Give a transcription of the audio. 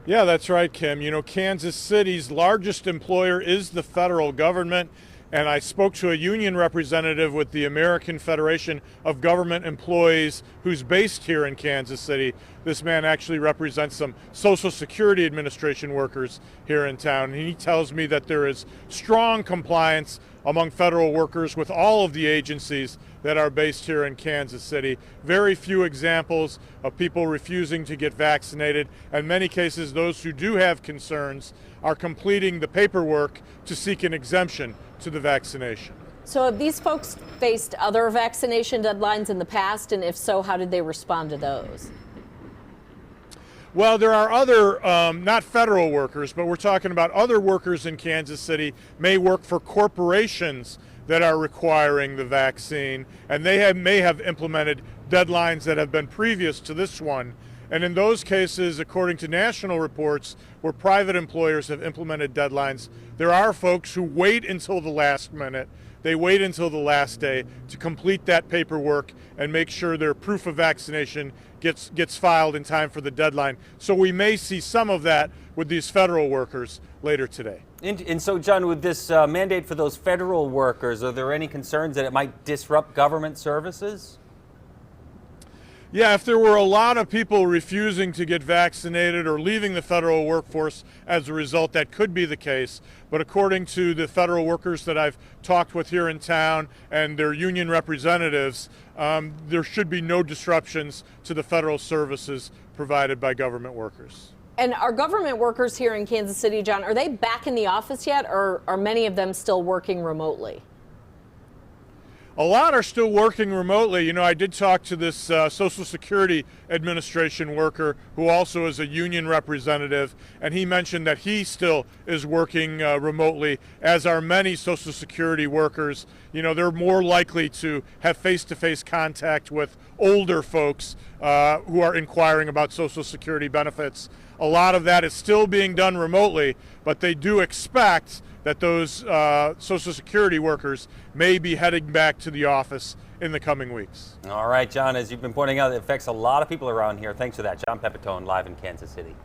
Yeah, that's right, Kim. You know, Kansas City's largest employer is the federal government. And I spoke to a union representative with the American Federation of Government Employees who's based here in Kansas City. This man actually represents some Social Security Administration workers here in town. And he tells me that there is strong compliance among federal workers with all of the agencies that are based here in Kansas City. Very few examples of people refusing to get vaccinated. In many cases, those who do have concerns are completing the paperwork to seek an exemption to the vaccination. So have these folks faced other vaccination deadlines in the past? And if so, how did they respond to those? Well, there are other, not federal workers, but we're talking about other workers in Kansas City may work for corporations that are requiring the vaccine, and they may have implemented deadlines that have been previous to this one. And in those cases, according to national reports, where private employers have implemented deadlines, there are folks who wait until the last minute. They wait until the last day to complete that paperwork and make sure their proof of vaccination gets filed in time for the deadline. So we may see some of that with these federal workers later today. And so, John, with this mandate for those federal workers, are there any concerns that it might disrupt government services? Yeah, if there were a lot of people refusing to get vaccinated or leaving the federal workforce as a result, that could be the case. But according to the federal workers that I've talked with here in town and their union representatives, there should be no disruptions to the federal services provided by government workers. And are government workers here in Kansas City, John, are they back in the office yet, or are many of them still working remotely? A lot are still working remotely. You know, I did talk to this Social Security Administration worker who also is a union representative, and he mentioned that he still is working remotely, as are many Social Security workers. You know, they're more likely to have face-to-face contact with older folks who are inquiring about Social Security benefits. A lot of that is still being done remotely, but they do expect that those Social Security workers may be heading back to the office in the coming weeks. All right, John, as you've been pointing out, it affects a lot of people around here. Thanks for that. John Pepitone, live in Kansas City.